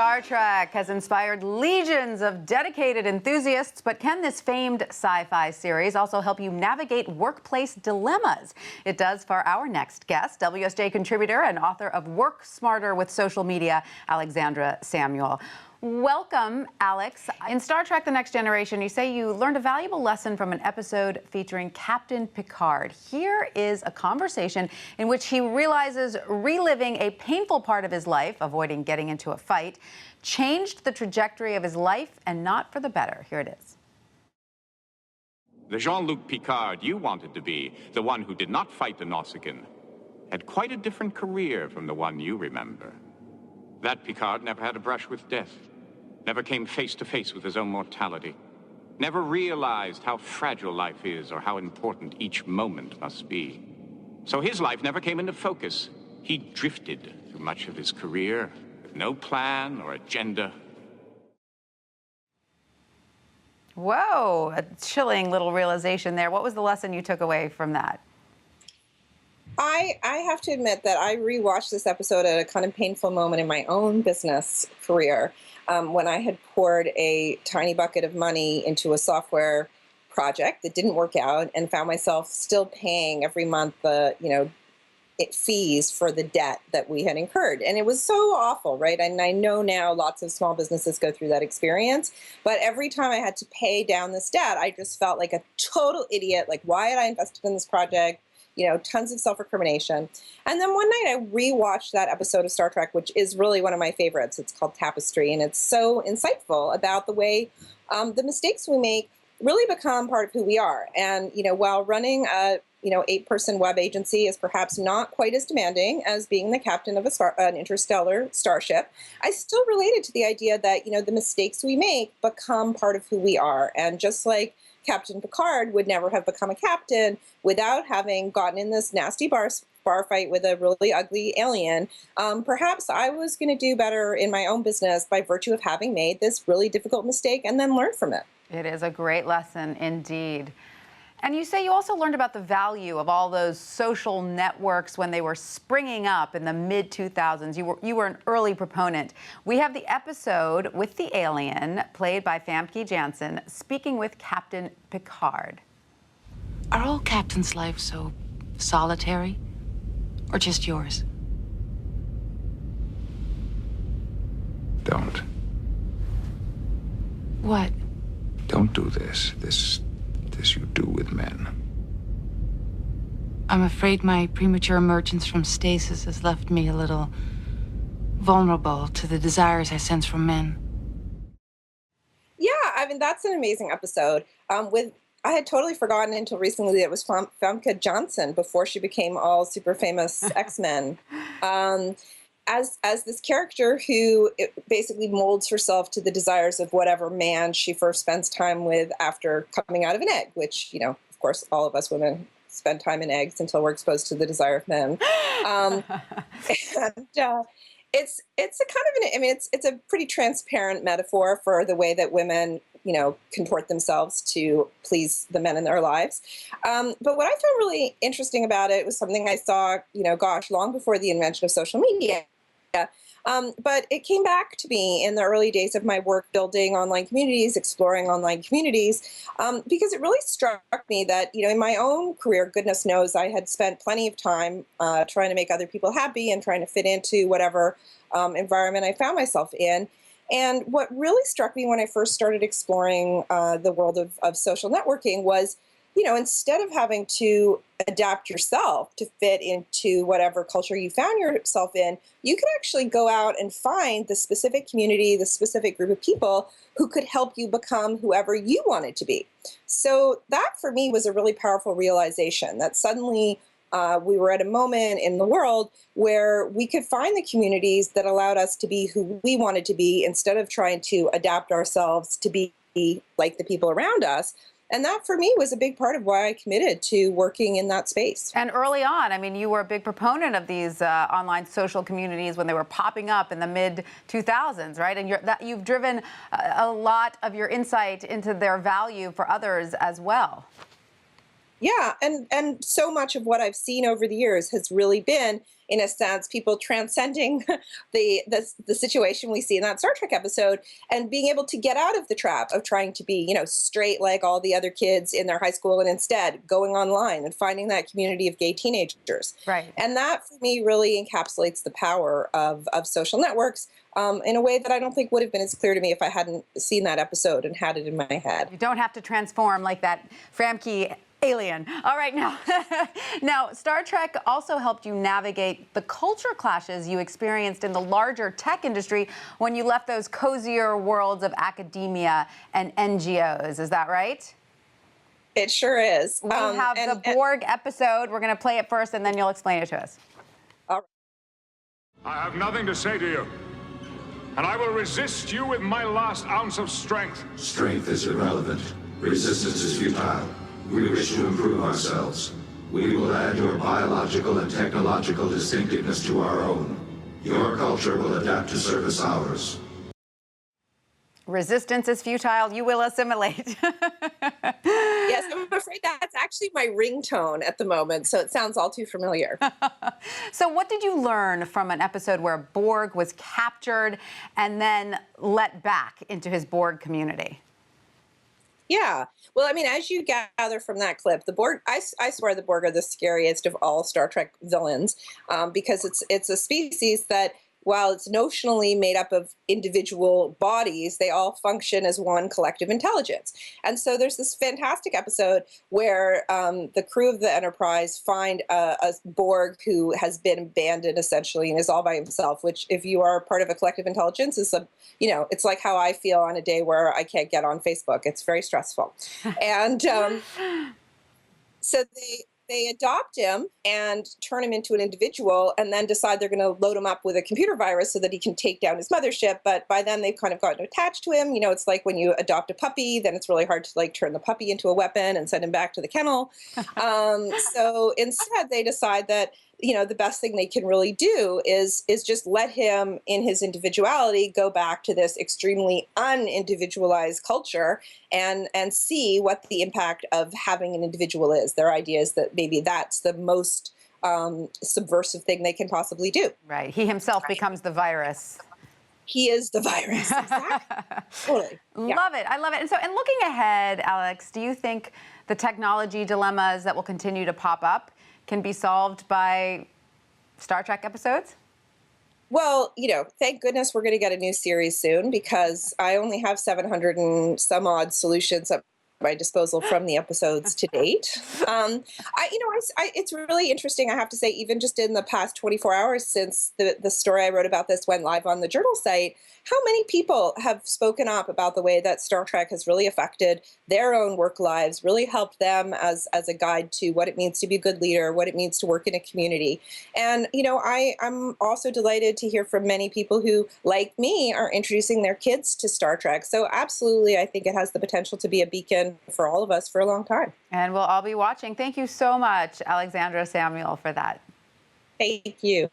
Star Trek has inspired legions of dedicated enthusiasts, but can this famed sci-fi series also help you navigate workplace dilemmas? It does for our next guest, WSJ contributor and author of Work Smarter with Social Media, Alexandra Samuel. Welcome, Alex. In Star Trek: The Next Generation, you say you learned a valuable lesson from an episode featuring Captain Picard. Here is a conversation in which he realizes reliving a painful part of his life, avoiding getting into a fight, changed the trajectory of his life, and not for the better. Here it is. The Jean-Luc Picard you wanted to be, the one who did not fight the Nausicaan, had quite a different career from the one you remember. That Picard never had a brush with death, never came face to face with his own mortality, never realized how fragile life is or how important each moment must be. So his life never came into focus. He drifted through much of his career with no plan or agenda. Whoa, a chilling little realization there. What was the lesson you took away from that? I have to admit that I rewatched this episode at a kind of painful moment in my own business career when I had poured a tiny bucket of money into a software project that didn't work out and found myself still paying every month the, fees for the debt that we had incurred. And it was so awful, right? And I know now lots of small businesses go through that experience, but every time I had to pay down this debt, I just felt like a total idiot. Like, why had I invested in this project? Tons of self-recrimination. And then one night I rewatched that episode of Star Trek, which is really one of my favorites. It's called Tapestry, and it's so insightful about the way the mistakes we make really become part of who we are. And, while running a, 8-person web agency is perhaps not quite as demanding as being the captain of an interstellar starship, I still related to the idea that, the mistakes we make become part of who we are. And just like Captain Picard would never have become a captain without having gotten in this nasty bar fight with a really ugly alien. Perhaps I was going to do better in my own business by virtue of having made this really difficult mistake and then learn from it. It is a great lesson indeed. And you say you also learned about the value of all those social networks when they were springing up in the mid-2000s. You were an early proponent. We have the episode with the alien, played by Famke Janssen, speaking with Captain Picard. Are all captains' lives so solitary, or just yours? Don't. What? Don't do this. This you do with men. I'm afraid my premature emergence from stasis has left me a little vulnerable to the desires I sense from men. Yeah, that's an amazing episode. I had totally forgotten until recently that it was Famke Janssen before she became all super famous X-Men. As this character who basically molds herself to the desires of whatever man she first spends time with after coming out of an egg, which, of course, all of us women spend time in eggs until we're exposed to the desire of men. It's a kind of it's a pretty transparent metaphor for the way that women, contort themselves to please the men in their lives. But what I found really interesting about it was something I saw, long before the invention of social media. But it came back to me in the early days of my work building online communities, exploring online communities, because it really struck me that, in my own career, goodness knows, I had spent plenty of time trying to make other people happy and trying to fit into whatever environment I found myself in. And what really struck me when I first started exploring the world of social networking was, instead of having to adapt yourself to fit into whatever culture you found yourself in, you could actually go out and find the specific community, the specific group of people who could help you become whoever you wanted to be. So that for me was a really powerful realization that suddenly we were at a moment in the world where we could find the communities that allowed us to be who we wanted to be instead of trying to adapt ourselves to be like the people around us. And that, for me, was a big part of why I committed to working in that space. And early on, you were a big proponent of these online social communities when they were popping up in the mid-2000s, right? And you've driven a lot of your insight into their value for others as well. Yeah, and so much of what I've seen over the years has really been, in a sense, people transcending the situation we see in that Star Trek episode and being able to get out of the trap of trying to be, straight like all the other kids in their high school, and instead going online and finding that community of gay teenagers. Right. And that, for me, really encapsulates the power of social networks in a way that I don't think would have been as clear to me if I hadn't seen that episode and had it in my head. You don't have to transform like that Framke alien. All right, now Star Trek also helped you navigate the culture clashes you experienced in the larger tech industry when you left those cozier worlds of academia and NGOs. Is that right? It sure is. We have the Borg episode. We're going to play it first, and then you'll explain it to us. All right. I have nothing to say to you, and I will resist you with my last ounce of strength. Strength is irrelevant. Resistance is futile. We wish to improve ourselves. We will add your biological and technological distinctiveness to our own. Your culture will adapt to service ours. Resistance is futile. You will assimilate. Yes, I'm afraid that's actually my ringtone at the moment, so it sounds all too familiar. So what did you learn from an episode where Borg was captured and then let back into his Borg community? Yeah. Well, I mean, as you gather from that clip, the Borg, I swear the Borg are the scariest of all Star Trek villains because it's a species that, while it's notionally made up of individual bodies, they all function as one collective intelligence. And so there's this fantastic episode where the crew of the Enterprise find a Borg who has been abandoned essentially and is all by himself, which, if you are part of a collective intelligence, is it's like how I feel on a day where I can't get on Facebook. It's very stressful. And so they adopt him and turn him into an individual, and then decide they're going to load him up with a computer virus so that he can take down his mothership. But by then they've kind of gotten attached to him. It's like when you adopt a puppy, then it's really hard to turn the puppy into a weapon and send him back to the kennel. So instead they decide that the best thing they can really do is just let him, in his individuality, go back to this extremely unindividualized culture and see what the impact of having an individual is. Their idea is that maybe that's the most subversive thing they can possibly do. Right. He himself becomes the virus. He is the virus. Exactly. Totally. Yeah. Love it. I love it. And looking ahead, Alex, do you think the technology dilemmas that will continue to pop up can be solved by Star Trek episodes? Well, thank goodness we're going to get a new series soon, because I only have 700 and some odd solutions at my disposal from the episodes to date. It's really interesting, I have to say, even just in the past 24 hours since the story I wrote about this went live on the Journal site, how many people have spoken up about the way that Star Trek has really affected their own work lives, really helped them as a guide to what it means to be a good leader, what it means to work in a community. And, I'm also delighted to hear from many people who, like me, are introducing their kids to Star Trek. So absolutely, I think it has the potential to be a beacon for all of us for a long time. And we'll all be watching. Thank you so much, Alexandra Samuel, for that. Thank you.